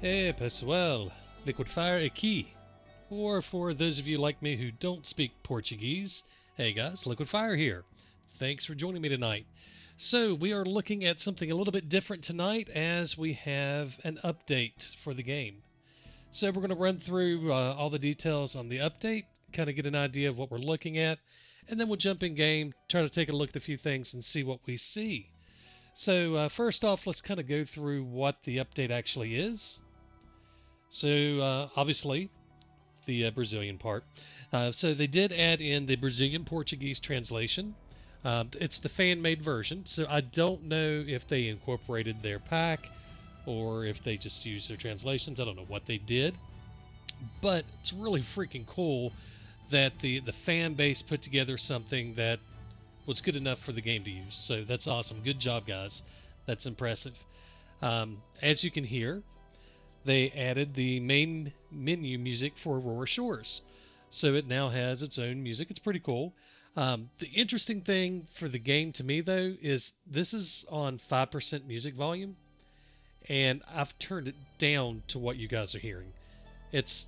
Hey, pessoal, liquid fire aqui. Or for those of you like me who don't speak Portuguese, hey guys, Liquid Fire here. Thanks for joining me tonight. So, we are looking at something a little bit different tonight as we have an update for the game. So, we're going to run through all the details on the update, kind of get an idea of what we're looking at, and then we'll jump in game, try to take a look at a few things and see what we see. So, first off, let's kind of go through what the update actually is. So, obviously, the Brazilian part. So they did add in the Brazilian Portuguese translation. It's the fan-made version, so I don't know if they incorporated their pack or if they just used their translations. I don't know what they did, but it's really freaking cool that the fan base put together something that was good enough for the game to use. So that's awesome. Good job, guys. That's impressive. As you can hear, they added the main menu music for Aurora Shores. So it now has its own music. It's pretty cool. The interesting thing for the game to me, though, is this is on 5% music volume, and I've turned it down to what you guys are hearing. It's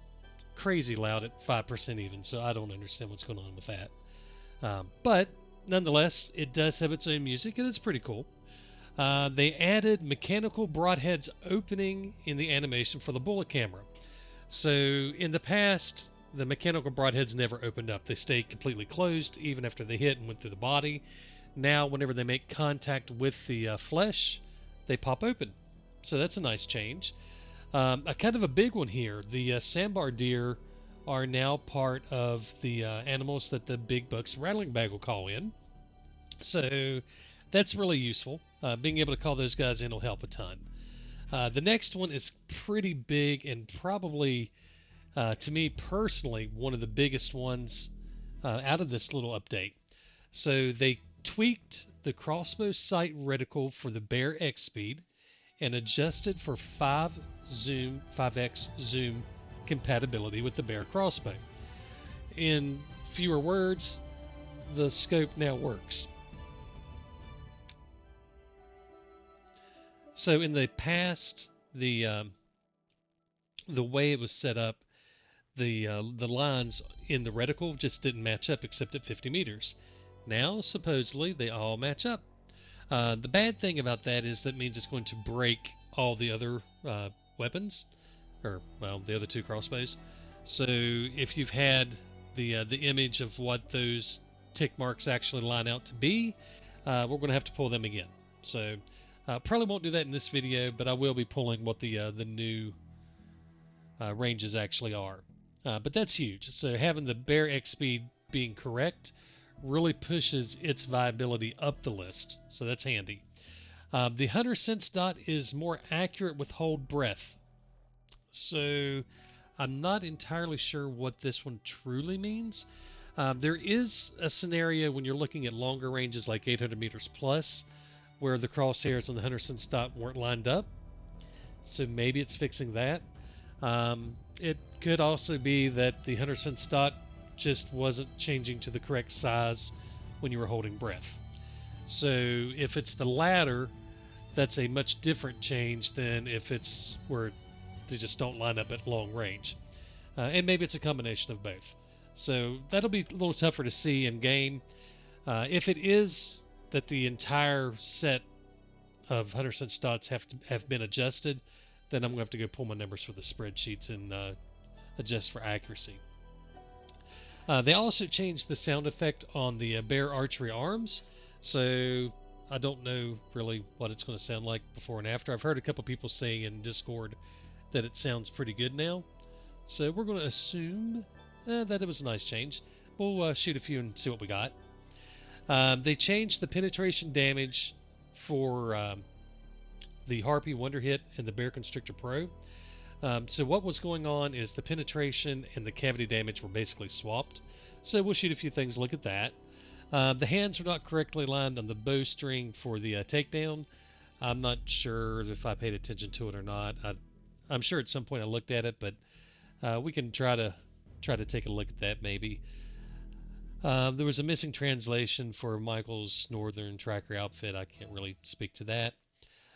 crazy loud at 5% even, so I don't understand what's going on with that. But nonetheless, it does have its own music, and it's pretty cool. They added mechanical broadheads opening in the animation for the bullet camera. So in the past, the mechanical broadheads never opened up. They stayed completely closed even after they hit and went through the body. Now, whenever they make contact with the flesh, they pop open. So that's a nice change. A kind of a big one here. The Sambar Deer are now part of the animals that the Big Bucks Rattling Bag will call in. So that's really useful. Being able to call those guys in will help a ton. The next one is pretty big and probably, to me personally, one of the biggest ones out of this little update. So they tweaked the crossbow sight reticle for the Bear Xspeed and adjusted for 5x zoom compatibility with the Bear crossbow. In fewer words, the scope now works. So in the past, the way it was set up, the lines in the reticle just didn't match up except at 50 meters. Now supposedly they all match up. The bad thing about that is that means it's going to break all the other weapons, or well, the other two crossbows. So if you've had the image of what those tick marks actually line out to be, we're going to have to pull them again. So probably won't do that in this video, but I will be pulling what the new ranges actually are. But that's huge. So having the Bear Xspeed being correct really pushes its viability up the list. So that's handy. The Hunter Sense Dot is more accurate with hold breath. So I'm not entirely sure what this one truly means. There is a scenario when you're looking at longer ranges like 800 meters plus where the crosshairs on the Hunter Sense Dot weren't lined up. So maybe it's fixing that. It could also be that the Hunter Sense Dot just wasn't changing to the correct size when you were holding breath. So if it's the latter, that's a much different change than if it's where they just don't line up at long range. And maybe it's a combination of both. So that'll be a little tougher to see in game. If it is that the entire set of Hunter Sense Dots have been adjusted, then I'm going to have to go pull my numbers for the spreadsheets and adjust for accuracy. They also changed the sound effect on the Bear Archery arms, so I don't know really what it's going to sound like before and after. I've heard a couple people saying in Discord that it sounds pretty good now, so we're going to assume that it was a nice change. We'll shoot a few and see what we got. They changed the penetration damage for the Harpe Wonderhit and the Bear Constrictor Pro. So what was going on is the penetration and the cavity damage were basically swapped. So we'll shoot a few things, look at that. The hands were not correctly lined on the bowstring for the takedown. I'm not sure if I paid attention to it or not. I'm sure at some point I looked at it, but we can try to take a look at that maybe. There was a missing translation for Michael's Northern Tracker outfit. I can't really speak to that.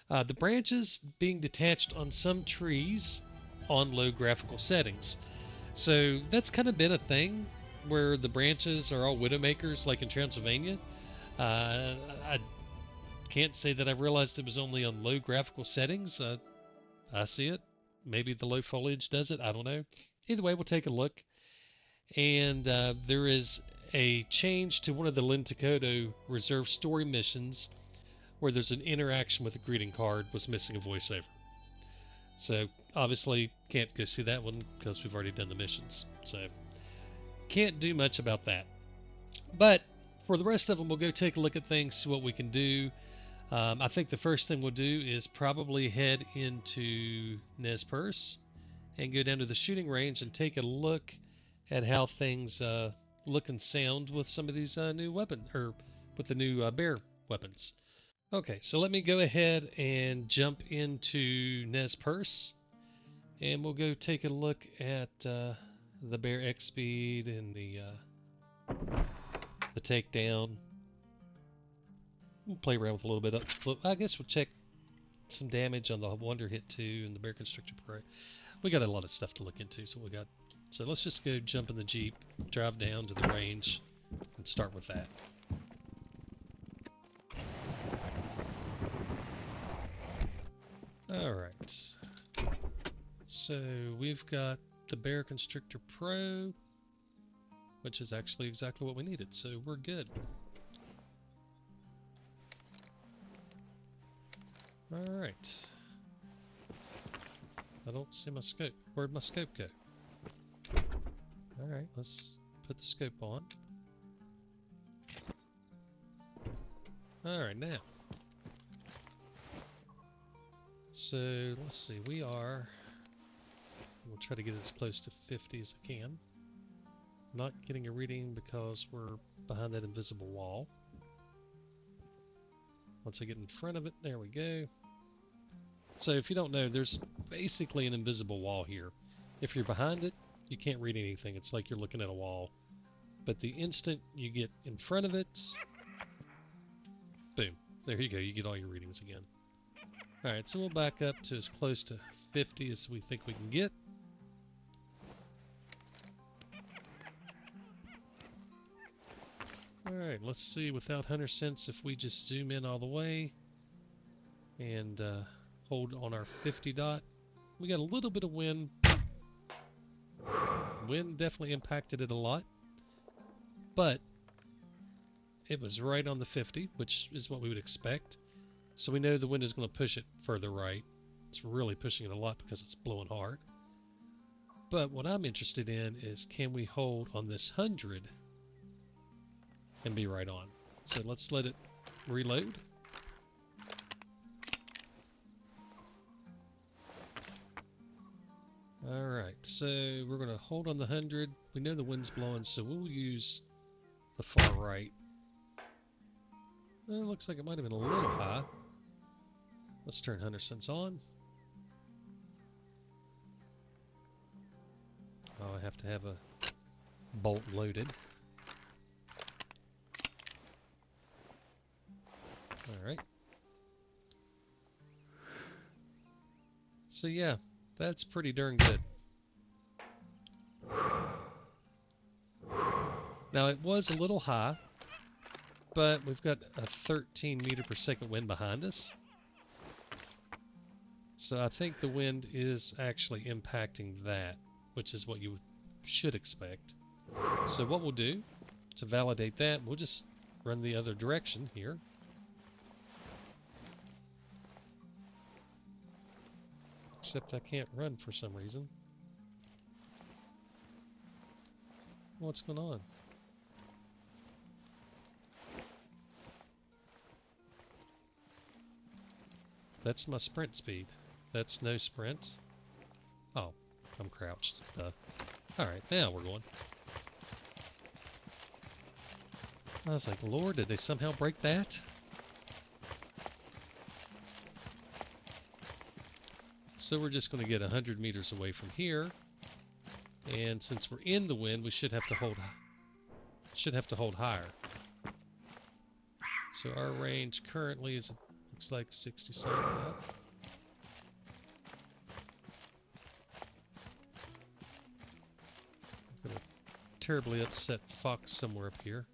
The branches being detached on some trees on low graphical settings. So that's kind of been a thing where the branches are all widowmakers, like in Transylvania. I can't say that I realized it was only on low graphical settings. I see it. Maybe the low foliage does it. I don't know. Either way, we'll take a look. And there is a change to one of the Lintukoto Reserve story missions where there's an interaction with a greeting card was missing a voiceover. So obviously can't go see that one because we've already done the missions. So can't do much about that. But for the rest of them, we'll go take a look at things, see what we can do. I think the first thing we'll do is probably head into Nez Perce and go down to the shooting range and take a look at how things look and sound with some of these new weapons, or with the new bear weapons. Okay, so let me go ahead and jump into Nez Perce, and we'll go take a look at the Bear Xspeed and the takedown. We'll play around with a little bit of, I guess we'll check some damage on the Wonderhit too and the Bear Constrictor Pro. We got a lot of stuff to look into, so let's just go jump in the Jeep, drive down to the range, and start with that. Alright, so we've got the Bear Constrictor Pro, which is actually exactly what we needed, so we're good. Alright. I don't see my scope. Where'd my scope go? Alright, let's put the scope on. Alright, now. So, let's see, we'll try to get as close to 50 as I can. Not getting a reading because we're behind that invisible wall. Once I get in front of it, there we go. So if you don't know, there's basically an invisible wall here. If you're behind it, you can't read anything. It's like you're looking at a wall. But the instant you get in front of it, boom, there you go, you get all your readings again. Alright, so we'll back up to as close to 50 as we think we can get. Alright, let's see without Hunter Sense if we just zoom in all the way and hold on our 50 dot. We got a little bit of wind. Wind definitely impacted it a lot, but it was right on the 50, which is what we would expect. So we know the wind is going to push it further right. It's really pushing it a lot because it's blowing hard. But what I'm interested in is, can we hold on this 100 and be right on? So let's let it reload. Alright, so we're going to hold on the 100. We know the wind's blowing, so we'll use the far right. Well, it looks like it might have been a little high. Let's turn Hunter Sense on. Oh, I have to have a bolt loaded. Alright. So yeah, that's pretty darn good. Now it was a little high, but we've got a 13 meter per second wind behind us. So I think the wind is actually impacting that, which is what you should expect. So what we'll do to validate that, we'll just run the other direction here. Except I can't run for some reason. What's going on? That's my sprint speed. That's no sprint. Oh, I'm crouched. Alright, now we're going. I was like, Lord, did they somehow break that? So we're just going to get 100 meters away from here. And since we're in the wind, we should have to hold higher. So our range currently is Looks like 60 something up. I'm gonna terribly upset fox somewhere up here.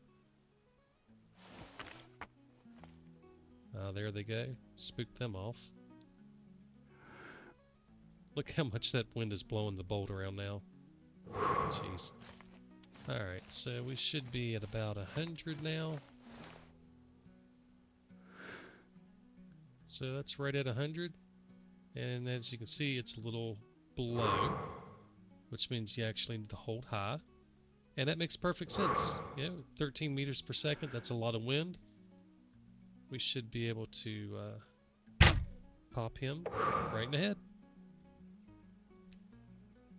There they go. Spooked them off. Look how much that wind is blowing the bolt around now. Jeez. Alright, so we should be at about 100 now. So that's right at 100. And as you can see, it's a little below, which means you actually need to hold high. And that makes perfect sense. Yeah, 13 meters per second, that's a lot of wind. We should be able to pop him right in the head.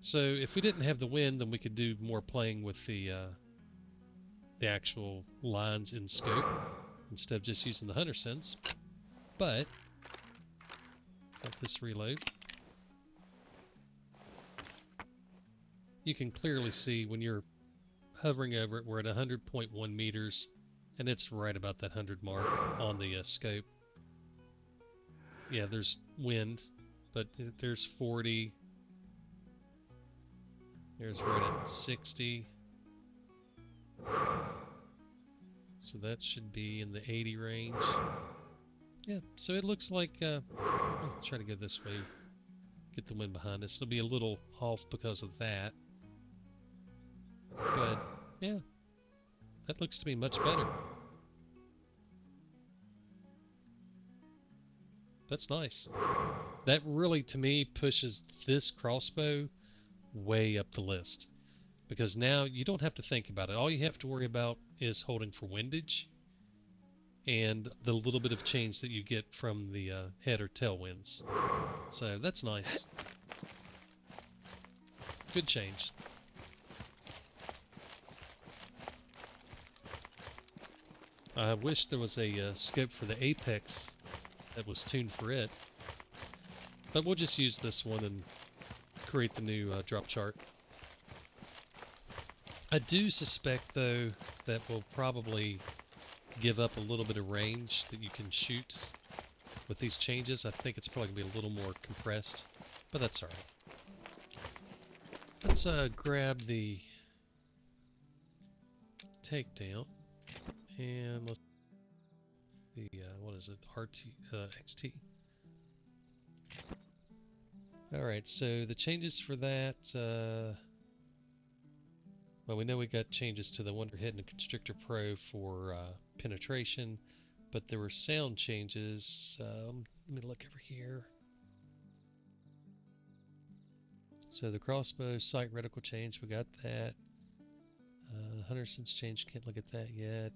So if we didn't have the wind, then we could do more playing with the actual lines in scope instead of just using the hunter sense. But let this reload. You can clearly see when you're hovering over it, we're at 100.1 meters, and it's right about that 100 mark on the scope. Yeah, there's wind, but there's 40. There's right at 60. So that should be in the 80 range. Yeah, so it looks like, I'll try to go this way, get the wind behind us. It'll be a little off because of that. But, yeah, that looks to be much better. That's nice. That really, to me, pushes this crossbow way up the list. Because now you don't have to think about it. All you have to worry about is holding for windage and the little bit of change that you get from the head or tail winds. So that's nice. Good change. I wish there was a scope for the Apex that was tuned for it. But we'll just use this one and create the new drop chart. I do suspect, though, that we'll probably give up a little bit of range that you can shoot with these changes. I think it's probably going to be a little more compressed, but that's alright. Let's grab the takedown, and let's the, what is it, XT. Alright, so the changes for that, well, we know we got changes to the Wonderhit and the Constrictor Pro for penetration, but there were sound changes. Let me look over here. So the crossbow sight reticle change, we got that. Hunter sense change, can't look at that yet.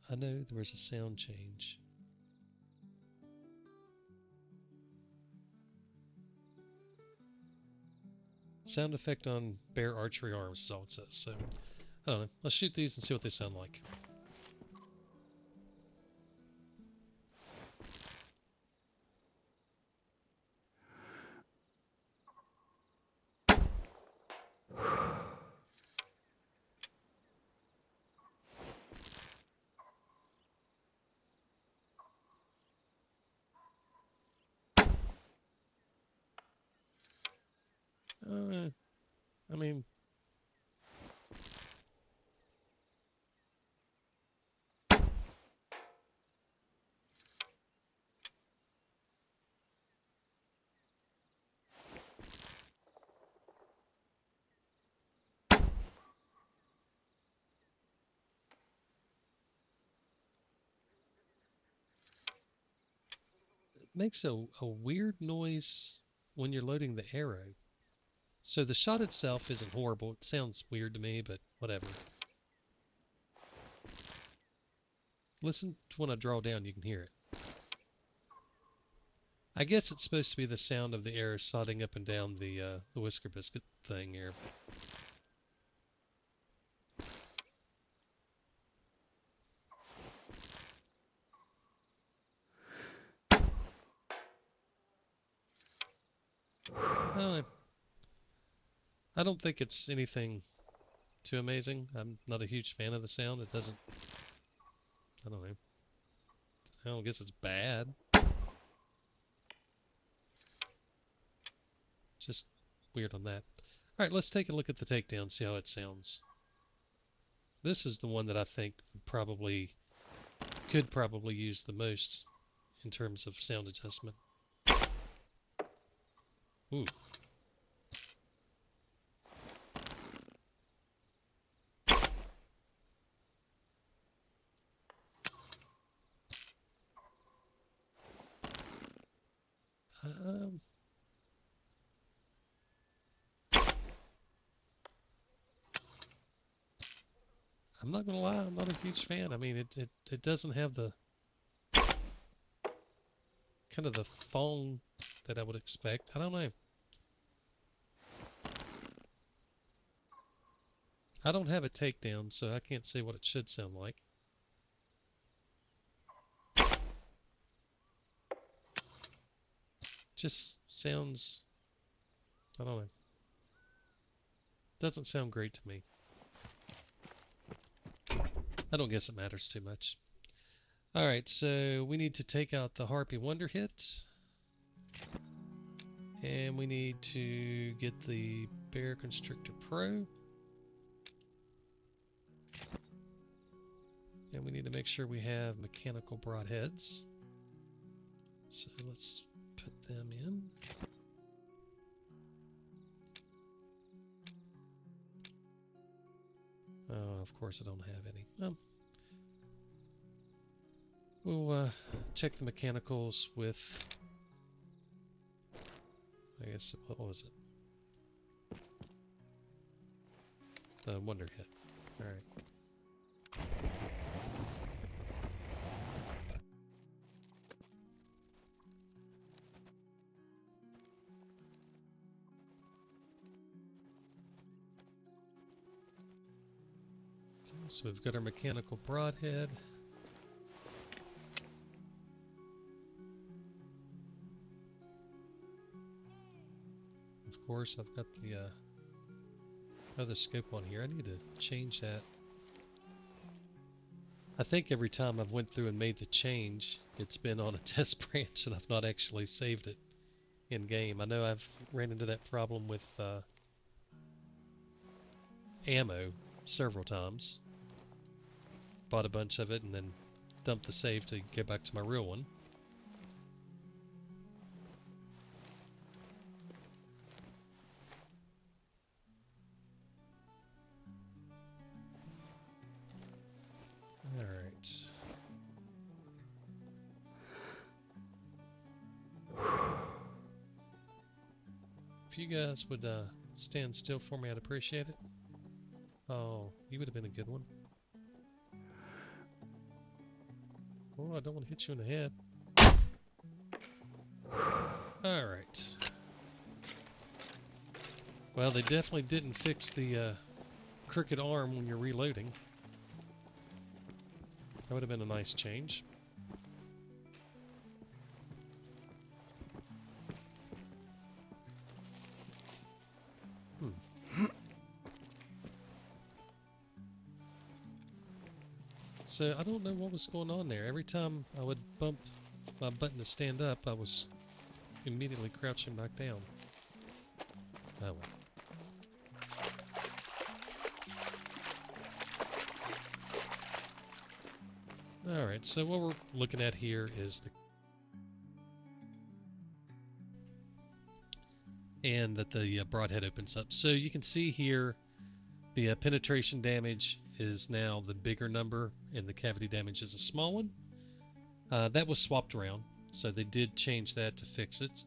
I know there was a sound change. Sound effect on Bear Archery arms is all it says. So, I don't know. Let's shoot these and see what they sound like. I mean, it makes a weird noise when you're loading the arrow. So the shot itself isn't horrible. It sounds weird to me, but whatever. Listen to when I draw down, you can hear it. I guess it's supposed to be the sound of the arrow sliding up and down the whisker biscuit thing here. I don't think it's anything too amazing. I'm not a huge fan of the sound. It doesn't, I don't know. I don't guess it's bad. Just weird on that. Alright, let's take a look at the takedown, see how it sounds. This is the one that I think could probably use the most in terms of sound adjustment. Ooh. I'm not gonna lie, I'm not a huge fan. I mean, it doesn't have the kind of the phone that I would expect. I don't know. I don't have a takedown, so I can't say what it should sound like. Just sounds, I don't know. Doesn't sound great to me. I don't guess it matters too much. Alright, so we need to take out the Harpe Wonderhit. And we need to get the Bear Constrictor Pro. And we need to make sure we have mechanical broadheads. So let's put them in. Oh, of course I don't have any. We'll check the mechanicals with, I guess, what was it? The Wonderhit. Alright. So we've got our mechanical broadhead. Of course, I've got the other scope on here. I need to change that. I think every time I've went through and made the change, it's been on a test branch and I've not actually saved it in game. I know I've ran into that problem with ammo several times. Bought a bunch of it and then dumped the save to get back to my real one. Alright. If you guys would stand still for me, I'd appreciate it. Oh, you would have been a good one. Oh, I don't want to hit you in the head. Alright. Well, they definitely didn't fix the crooked arm when you're reloading. That would have been a nice change. So I don't know what was going on there. Every time I would bump my button to stand up, I was immediately crouching back down. Oh well. Alright, so what we're looking at here is the broadhead opens up. So you can see here the penetration damage is now the bigger number and the cavity damage is a small one. That was swapped around, so they did change that to fix it.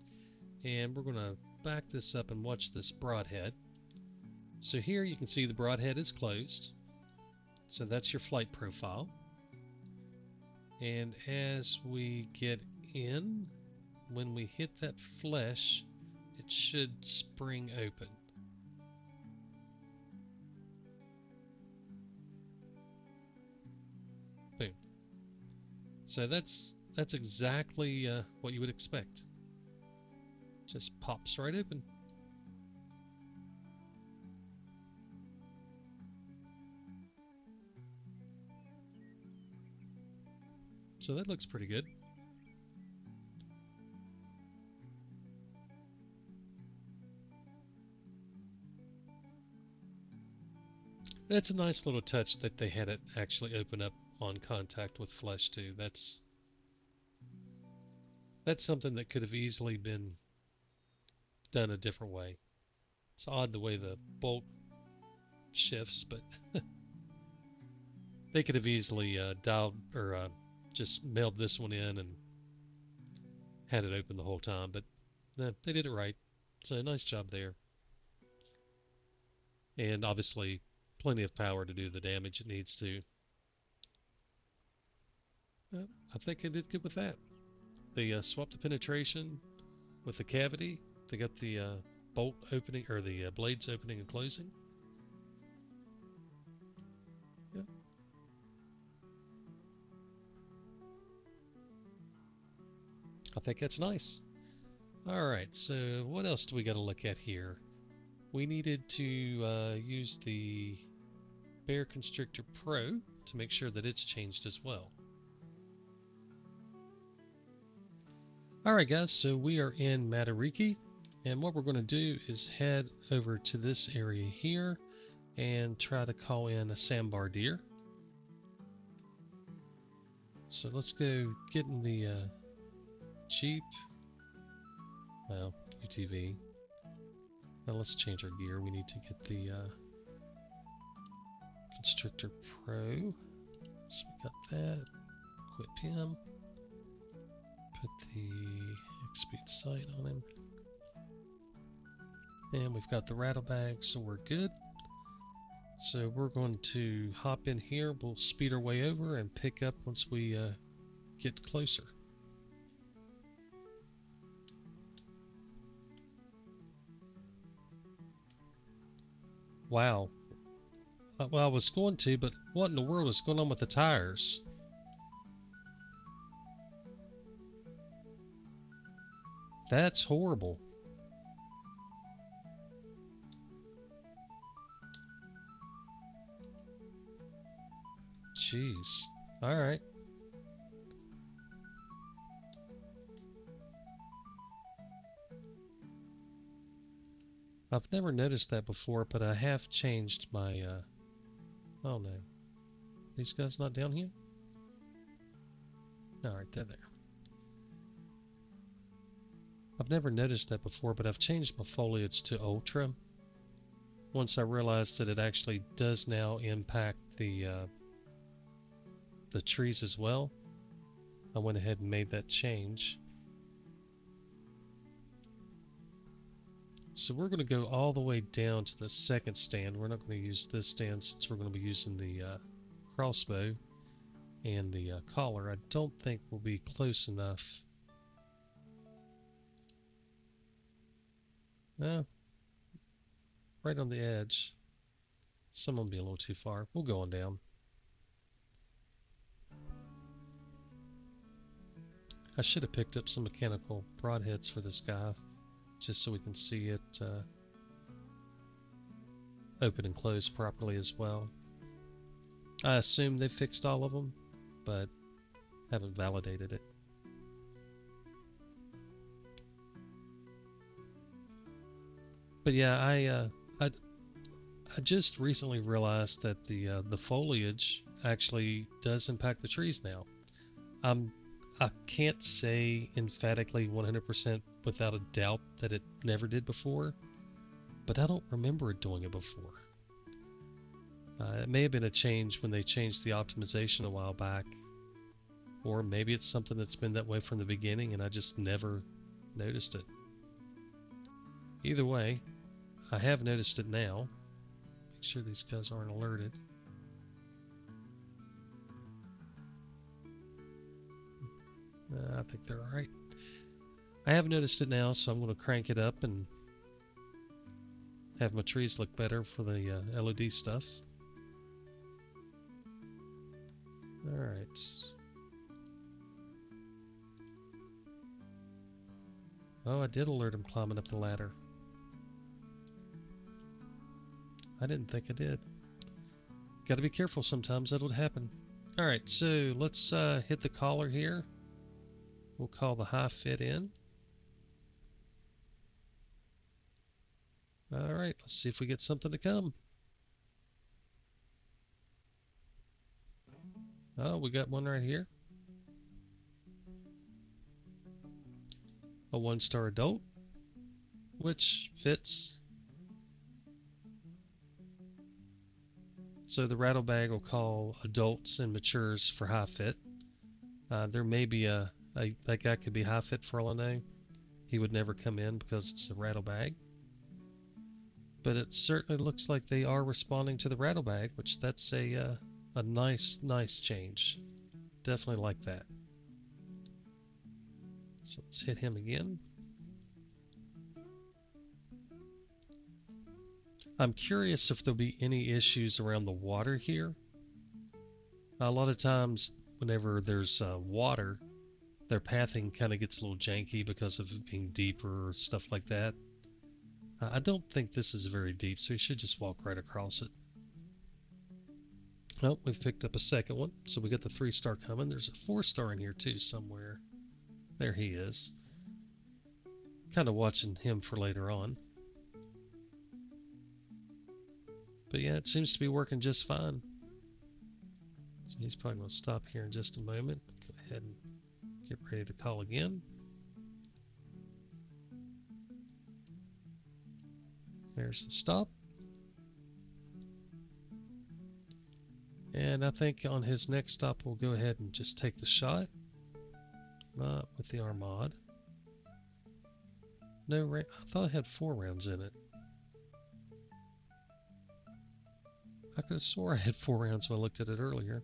And we're going to back this up and watch this broadhead. So here you can see the broadhead is closed. So that's your flight profile. And as we get in, when we hit that flesh, it should spring open. Boom. So that's exactly what you would expect. Just pops right open. So that looks pretty good. That's a nice little touch that they had it actually open up on contact with flesh too. That's something that could have easily been done a different way. It's odd the way the bolt shifts, but they could have easily dialed or just mailed this one in and had it open the whole time, but no, they did it right. So nice job there. And obviously plenty of power to do the damage it needs to. I think I did good with that. They swapped the penetration with the cavity. They got the bolt opening, or the blades opening and closing. Yeah. I think that's nice. Alright, so what else do we got to look at here? We needed to use the Bear Constrictor Pro to make sure that it's changed as well. Alright guys, so we are in Matariki, and what we're going to do is head over to this area here and try to call in a Sambar Deer. So let's go get in the Jeep, well, UTV. Now let's change our gear. We need to get the Constrictor Pro. So we got that. Equip him. Put the Xspeed sight on him. And we've got the rattle bag, so we're good. So we're going to hop in here. We'll speed our way over and pick up once we get closer. Wow. Well, I was going to, but what in the world is going on with the tires? That's horrible. Jeez. Alright. I've never noticed that before, but I have changed my, oh no. These guys not down here? Alright, they're there. I've never noticed that before, but I've changed my foliage to Ultra. Once I realized that it actually does now impact the trees as well, I went ahead and made that change. So we're going to go all the way down to the second stand. We're not going to use this stand since we're going to be using the crossbow and the collar. I don't think we'll be close enough. No, right on the edge. Some will be a little too far. We'll go on down. I should have picked up some mechanical broadheads for this guy, just so we can see it open and close properly as well. I assume they fixed all of them, but haven't validated it. But yeah, I just recently realized that the foliage actually does impact the trees now. I can't say emphatically 100% without a doubt that it never did before, but I don't remember it doing it before. It may have been a change when they changed the optimization a while back, or maybe it's something that's been that way from the beginning and I just never noticed it. Either way, I have noticed it now. Make sure these guys aren't alerted. I think they're alright. I have noticed it now, so I'm going to crank it up and have my trees look better for the LED stuff. Alright. Oh, I did alert him climbing up the ladder. I didn't think I did. Gotta be careful sometimes, that'll happen. Alright, so let's hit the collar here. We'll call the high fit in. Alright, let's see if we get something to come. Oh, we got one right here. A 1-star adult, which fits. So the rattle bag will call adults and matures for high fit. There may be that guy could be high fit for all I know. He would never come in because it's the rattle bag. But it certainly looks like they are responding to the rattle bag, which that's a nice change. Definitely like that. So let's hit him again. I'm curious if there'll be any issues around the water here. A lot of times whenever there's water, their pathing kind of gets a little janky because of it being deeper or stuff like that. I don't think this is very deep, so you should just walk right across it. Oh, we've picked up a second one, so we got the 3-star coming. There's a 4-star in here too somewhere. There he is. Kind of watching him for later on. But yeah, it seems to be working just fine. So he's probably going to stop here in just a moment. Go ahead and get ready to call again. There's the stop. And I think on his next stop, we'll go ahead and just take the shot. Not with the Armad. No, I thought it had 4 rounds in it. I could have swore I had 4 rounds when I looked at it earlier.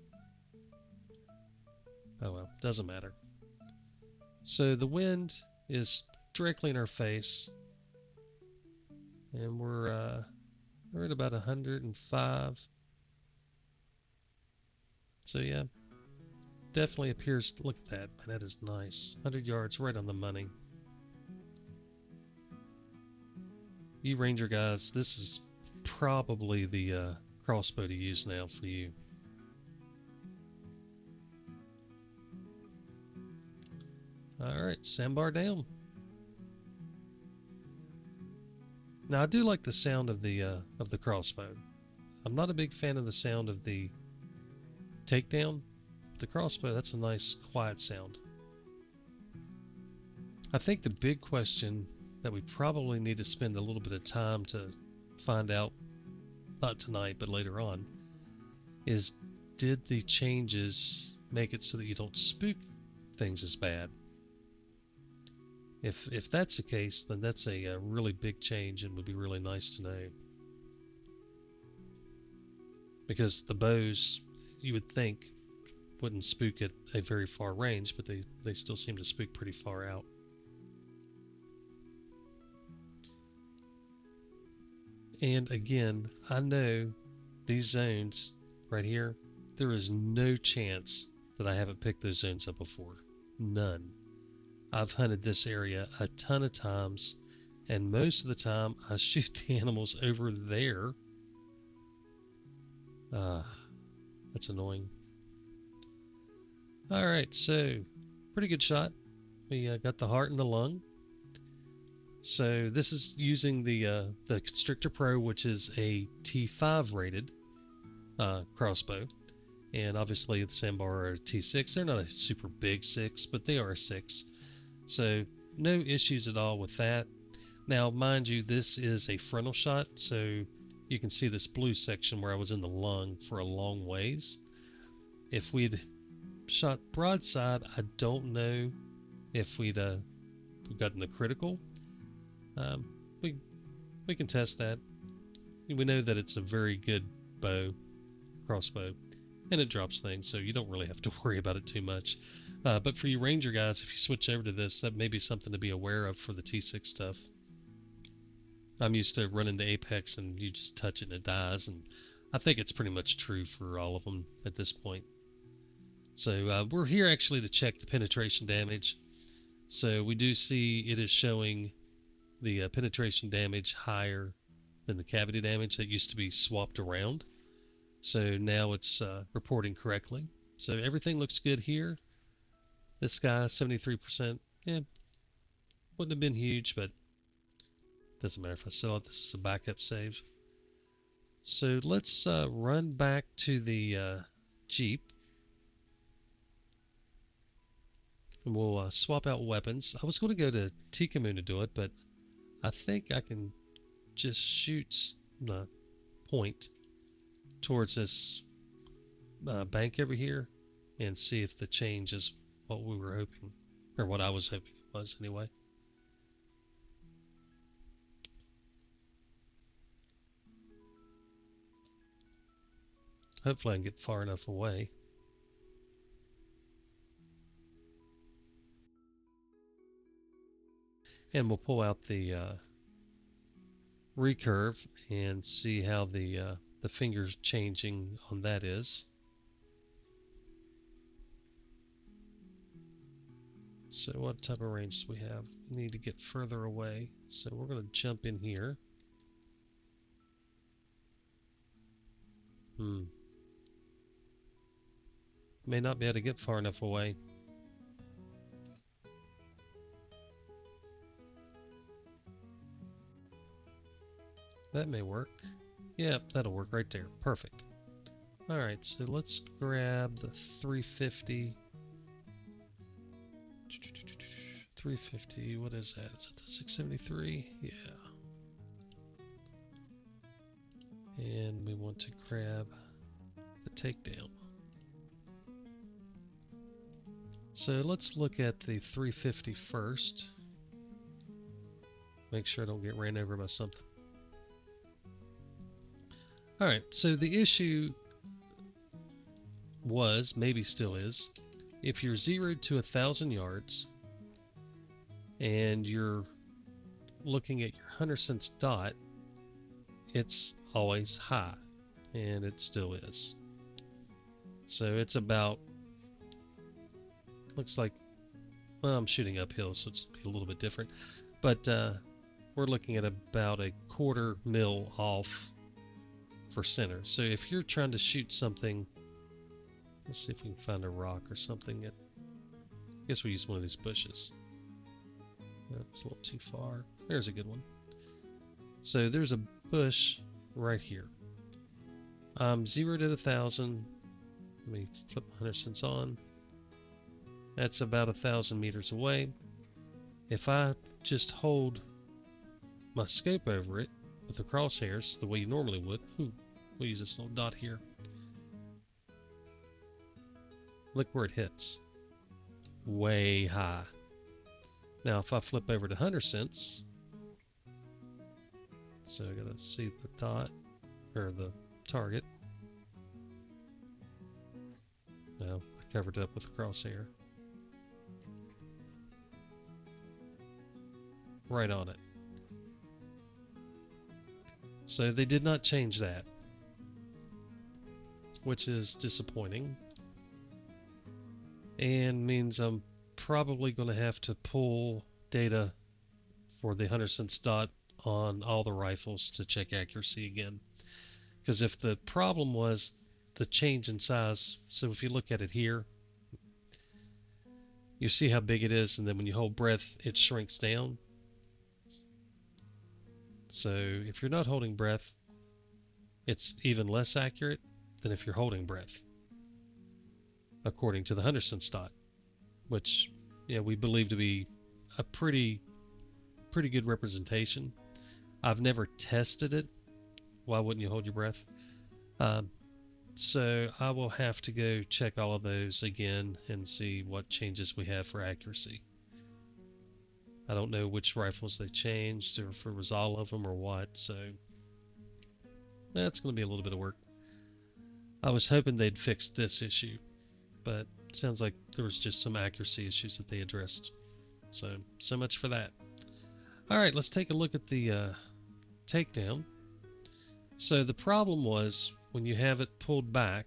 Oh well, doesn't matter. So the wind is directly in our face. And we're at about 105. So yeah, definitely appears, look at that, man, that is nice. 100 yards, right on the money. You ranger guys, this is probably the crossbow to use now for you. Alright, Sambar down. Now I do like the sound of the crossbow. I'm not a big fan of the sound of the takedown. The crossbow, that's a nice quiet sound. I think the big question that we probably need to spend a little bit of time to find out, not tonight but later on, is did the changes make it so that you don't spook things as bad? If that's the case, then that's a really big change and would be really nice to know. Because the bows, you would think, wouldn't spook at a very far range, but they still seem to spook pretty far out. And again, I know these zones right here, there is no chance that I haven't picked those zones up before. None. I've hunted this area a ton of times, and most of the time I shoot the animals over there. That's annoying. Alright, so pretty good shot. We got the heart and the lung. So this is using the Constrictor Pro, which is a T5 rated crossbow. And obviously the Sambar are a T6. They're not a super big 6, but they are a 6. So no issues at all with that. Now, mind you, this is a frontal shot, so you can see this blue section where I was in the lung for a long ways. If we'd shot broadside, I don't know if we'd gotten the critical. We can test that. We know that it's a very good crossbow, and it drops things, so you don't really have to worry about it too much. But for you ranger guys, if you switch over to this, that may be something to be aware of for the T6 stuff. I'm used to running the Apex and you just touch it and it dies, and I think it's pretty much true for all of them at this point. So we're here actually to check the penetration damage. So we do see it is showing the penetration damage higher than the cavity damage that used to be swapped around. So now it's reporting correctly. So everything looks good here. This guy, 73%. Yeah, wouldn't have been huge, but doesn't matter if I sell it. This is a backup save. So let's run back to the Jeep. And we'll swap out weapons. I was going to go to Tikamu to do it, but I think I can just shoot the point towards this bank over here and see if the change is what we were hoping, or what I was hoping it was anyway. Hopefully I can get far enough away. And we'll pull out the recurve and see how the fingers changing on that is. So what type of range do we have? We need to get further away. So we're going to jump in here. May not be able to get far enough away. That may work. Yep, that'll work right there. Perfect. Alright, so let's grab the 350. 350, what is that? Is that the 673? Yeah. And we want to grab the takedown. So let's look at the 350 first. Make sure I don't get ran over by something. Alright, so the issue was, maybe still is, if you're zeroed to 1,000 yards and you're looking at your 100 cents dot, it's always high, and it still is. So it's about, looks like, well, I'm shooting uphill, so it's a little bit different, but we're looking at about a 1/4 mil off for center. So if you're trying to shoot something, let's see if we can find a rock or something. I guess we'll use one of these bushes. That's a little too far. There's a good one. So there's a bush right here. I'm zeroed at 1,000. Let me flip my 100 cents on. That's about 1,000 meters away. If I just hold my scope over it with the crosshairs the way you normally would, we'll use this little dot here. Look where it hits. Way high. Now if I flip over to 100 cents, so I gotta see the dot, or the target. No, I covered it up with the crosshair. Right on it. So they did not change that, which is disappointing, and means I'm probably going to have to pull data for the 100 cents dot on all the rifles to check accuracy again. Because if the problem was the change in size, so if you look at it here, you see how big it is, and then when you hold breath, it shrinks down. So if you're not holding breath, it's even less accurate than if you're holding breath, according to the 100 cents dot, which we believe to be a pretty good representation. I've never tested it. Why wouldn't you hold your breath? So I will have to go check all of those again and see what changes we have for accuracy. I don't know which rifles they changed, or if it was all of them or what, so that's going to be a little bit of work. I was hoping they'd fix this issue, but it sounds like there was just some accuracy issues that they addressed. So much for that. Alright, let's take a look at the takedown. So the problem was, when you have it pulled back,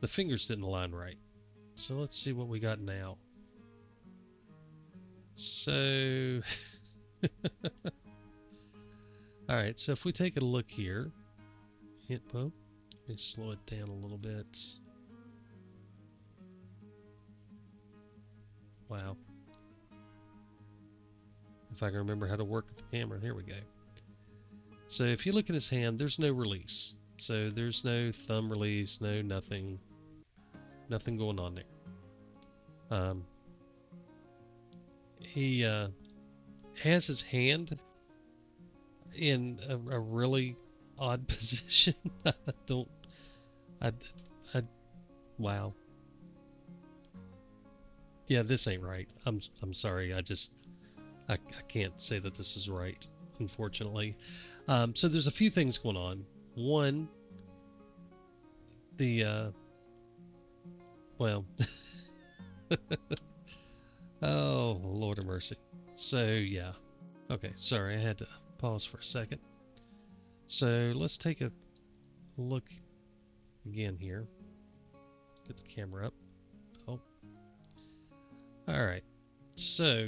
the fingers didn't align right. So let's see what we got now. So, alright, so if we take a look here, well, let me slow it down a little bit. Wow. If I can remember how to work the camera. Here we go. So if you look at his hand, there's no release. So there's no thumb release, no nothing going on there. He has his hand in a really odd position. Wow. Yeah, this ain't right. I'm sorry. I can't say that this is right, unfortunately. So there's a few things going on. One, well, oh, Lord of mercy. So, yeah. Okay, sorry, I had to pause for a second. So let's take a look again here. Get the camera up. Oh. All right. So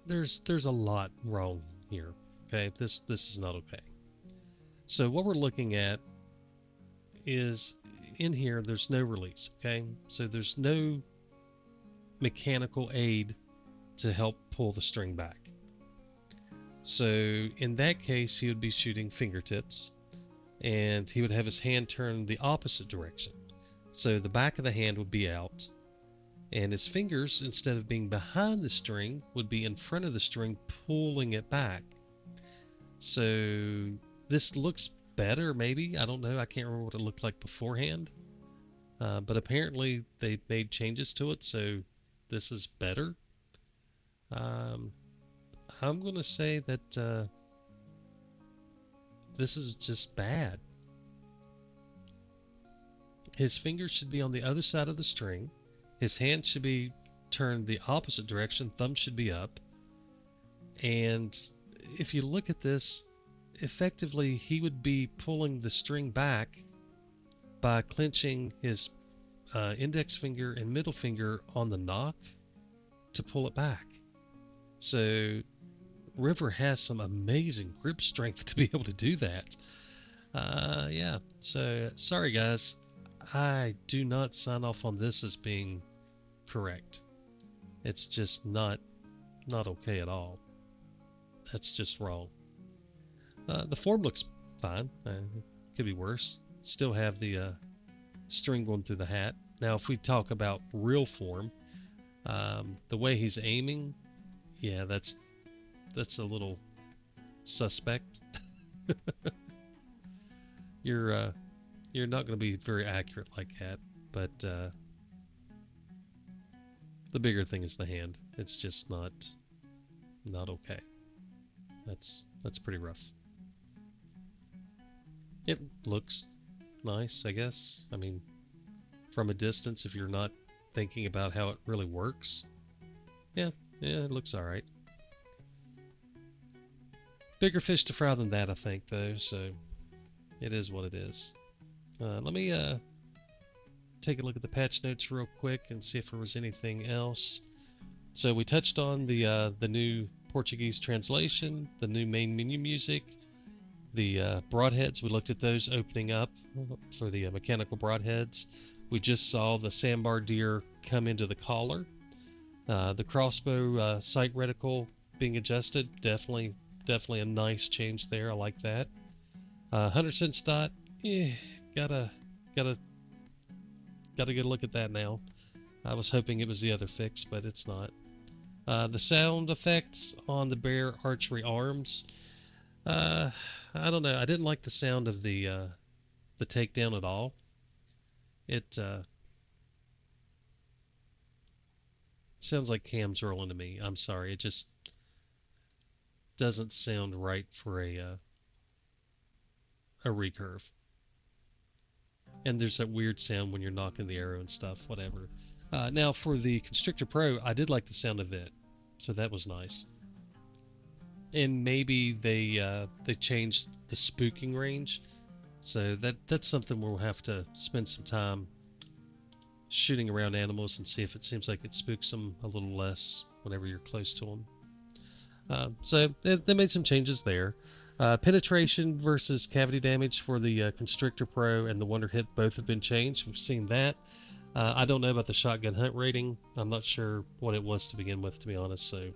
there's a lot wrong here. Okay, this is not okay. So what we're looking at is in here there's no release. Okay, so there's no mechanical aid to help pull the string back. So in that case, he would be shooting fingertips, and he would have his hand turned the opposite direction. So the back of the hand would be out, and his fingers, instead of being behind the string, would be in front of the string, pulling it back. So this looks better, maybe. I don't know. I can't remember what it looked like beforehand. But apparently they made changes to it, so this is better. I'm going to say that this is just bad. His fingers should be on the other side of the string. His hand should be turned the opposite direction. Thumb should be up. And if you look at this, effectively he would be pulling the string back by clenching his index finger and middle finger on the knock to pull it back. So River has some amazing grip strength to be able to do that. Yeah, so sorry guys, I do not sign off on this as being correct. It's just not okay at all. That's just wrong. The form looks fine. Could be worse. Still have the string going through the hat. Now if we talk about real form, the way he's aiming, yeah, that's a little suspect. You're not going to be very accurate like that, but the bigger thing is the hand. It's just not okay. That's pretty rough. It looks nice, I guess. I mean, from a distance, if you're not thinking about how it really works, yeah, it looks all right. Bigger fish to fry than that, I think, though, so it is what it is. Let me take a look at the patch notes real quick and see if there was anything else. So we touched on the new Portuguese translation, the new main menu music, the broadheads. We looked at those opening up for the mechanical broadheads. We just saw the Sambar Deer come into the collar. The Crossbow sight reticle being adjusted, definitely a nice change there. I like that. 100-cent dot, gotta get a look at that now. I was hoping it was the other fix, but it's not. The sound effects on the Bear Archery arms, I don't know. I didn't like the sound of the takedown at all. It sounds like cams rolling to me. I'm sorry. It just doesn't sound right for a recurve. And there's that weird sound when you're knocking the arrow and stuff, whatever. Now for the Constrictor Pro, I did like the sound of it, so that was nice. And maybe they changed the spooking range, so that's something we'll have to spend some time shooting around animals and see if it seems like it spooks them a little less whenever you're close to them. So they made some changes there. Penetration versus cavity damage for the Constrictor Pro and the Wonderhit both have been changed. We've seen that. I don't know about the shotgun hunt rating. I'm not sure what it was to begin with, to be honest, so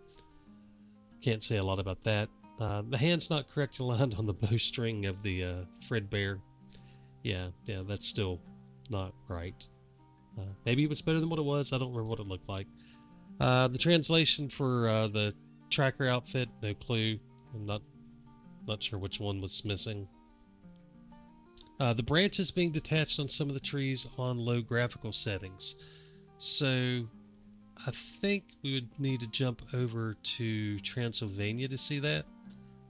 can't say a lot about that. The hand's not correctly aligned on the bowstring of the Fred Bear. Yeah, that's still not right. Maybe it was better than what it was. I don't remember what it looked like. The translation for the tracker outfit, no clue. I'm not sure which one was missing. The branches being detached on some of the trees on low graphical settings. So I think we would need to jump over to Transylvania to see that.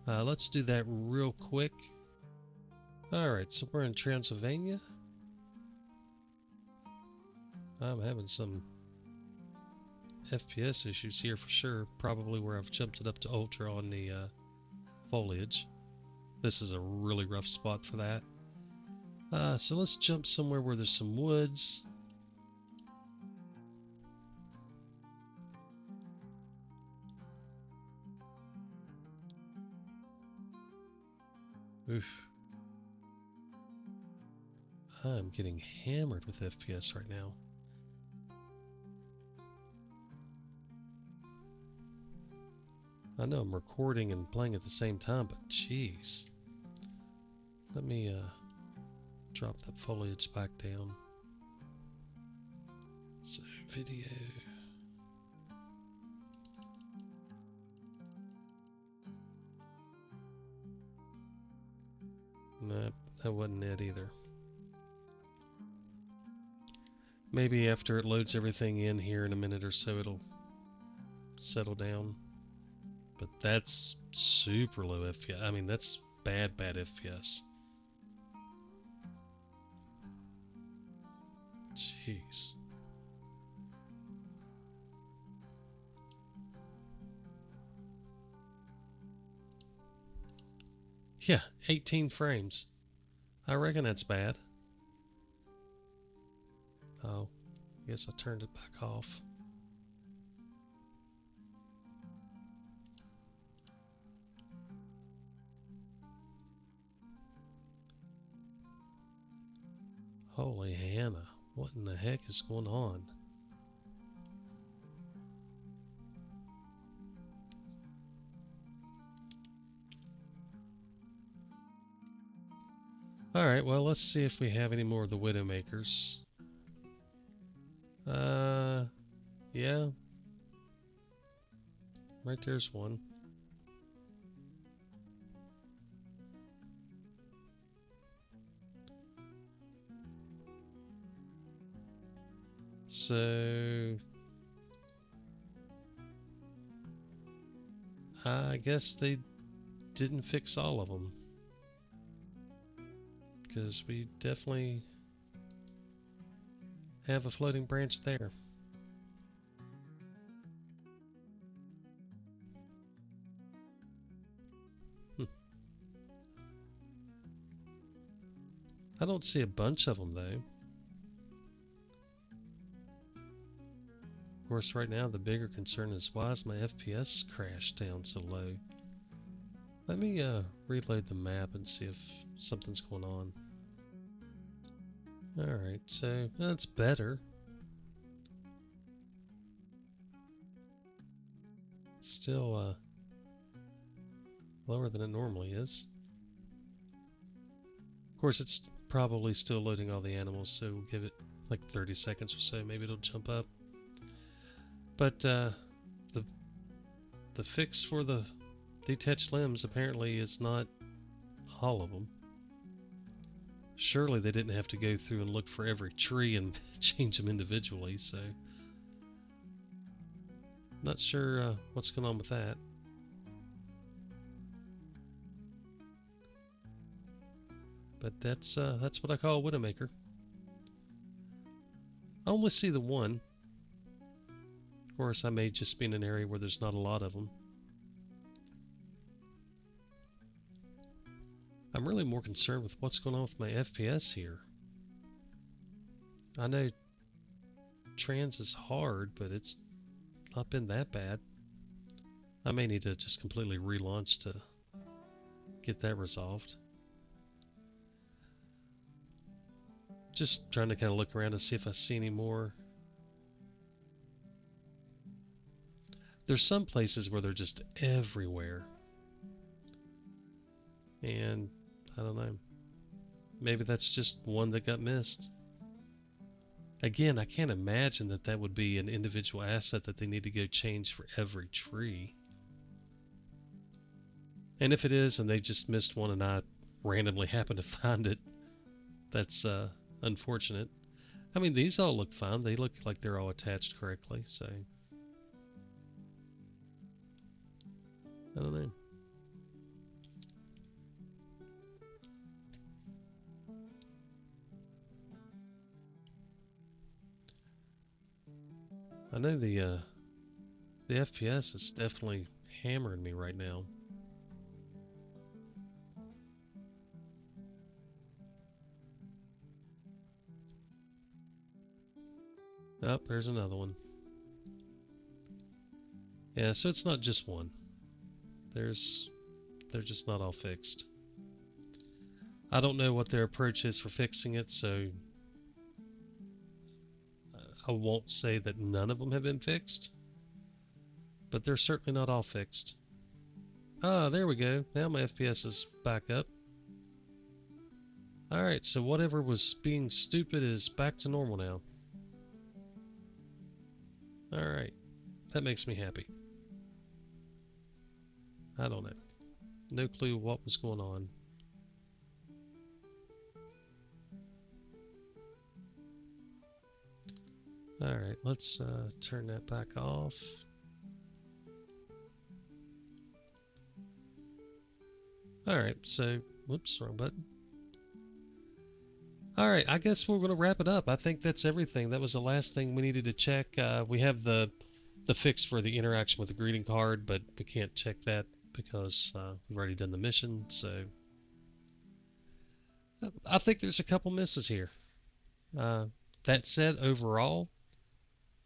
Let's do that real quick. Alright, so we're in Transylvania. I'm having some FPS issues here for sure. Probably where I've jumped it up to ultra on the foliage. This is a really rough spot for that. So let's jump somewhere where there's some woods. Oof. I'm getting hammered with FPS right now. I know I'm recording and playing at the same time, but jeez. Let me drop that foliage back down. So, video. Nope, that wasn't it either. Maybe after it loads everything in here in a minute or so, it'll settle down. But that's super low FPS. I mean, that's bad FPS. Jeez. Yeah, 18 frames. I reckon that's bad. Oh, I guess I turned it back off. Holy Hannah, what in the heck is going on? Alright, well, let's see if we have any more of the Widowmakers. Yeah. Right there's one. So I guess they didn't fix all of them, because we definitely have a floating branch there. I don't see a bunch of them though. Of course, right now the bigger concern is, why is my FPS crashed down so low? Let me reload the map and see if something's going on. Alright, so that's better. Still lower than it normally is. Of course, it's probably still loading all the animals, so we'll give it like 30 seconds or so, maybe it'll jump up. But the fix for the detached limbs apparently is not all of them. Surely they didn't have to go through and look for every tree and change them individually, so not sure what's going on with that. But that's what I call a Widowmaker. I only see the one. Of course, I may just be in an area where there's not a lot of them. I'm really more concerned with what's going on with my FPS here. I know trans is hard, but it's not been that bad. I may need to just completely relaunch to get that resolved. just trying to kind of look around to see if I see any more. There's some places where they're just everywhere. And I don't know. Maybe that's just one that got missed. Again, I can't imagine that that would be an individual asset that they need to go change for every tree. And if it is, and they just missed one and I randomly happen to find it, that's unfortunate. I mean, these all look fine. They look like they're all attached correctly, so I don't know. I know the FPS is definitely hammering me right now. Oh, there's another one. Yeah, so it's not just one. They're just not all fixed. I don't know what their approach is for fixing it, so I won't say that none of them have been fixed, but they're certainly not all fixed. Ah, there we go. Now my FPS is back up. Alright, so whatever was being stupid is back to normal now. Alright, that makes me happy. I don't know. No clue what was going on. Alright, let's turn that back off. Alright, so, whoops, wrong button. Alright, I guess we're going to wrap it up. I think that's everything. That was the last thing we needed to check. We have the fix for the interaction with the greeting card, but we can't check that because we've already done the mission, so I think there's a couple misses here. That said, overall,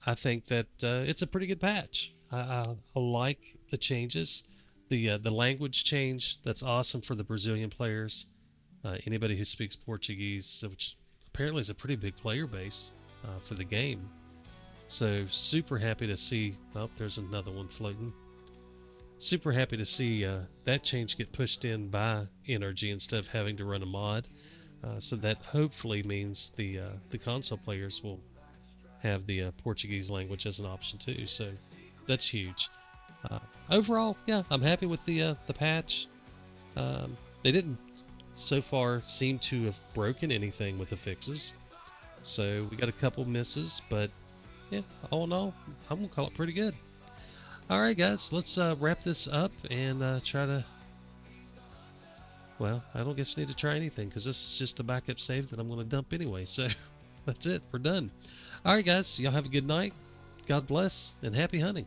I think that it's a pretty good patch. I like the changes. The language change, that's awesome for the Brazilian players. Anybody who speaks Portuguese, which apparently is a pretty big player base for the game. So super happy to see, oh, there's another one floating. Super happy to see that change get pushed in by NRG instead of having to run a mod. So that hopefully means the console players will have the Portuguese language as an option too. So that's huge. Overall, yeah, I'm happy with the patch. They didn't so far seem to have broken anything with the fixes. So we got a couple misses, but yeah, all in all, I'm gonna call it pretty good. Alright guys, let's wrap this up and try to, well, I don't guess we need to try anything because this is just a backup save that I'm going to dump anyway, so that's it, we're done. Alright guys, y'all have a good night, God bless, and happy hunting.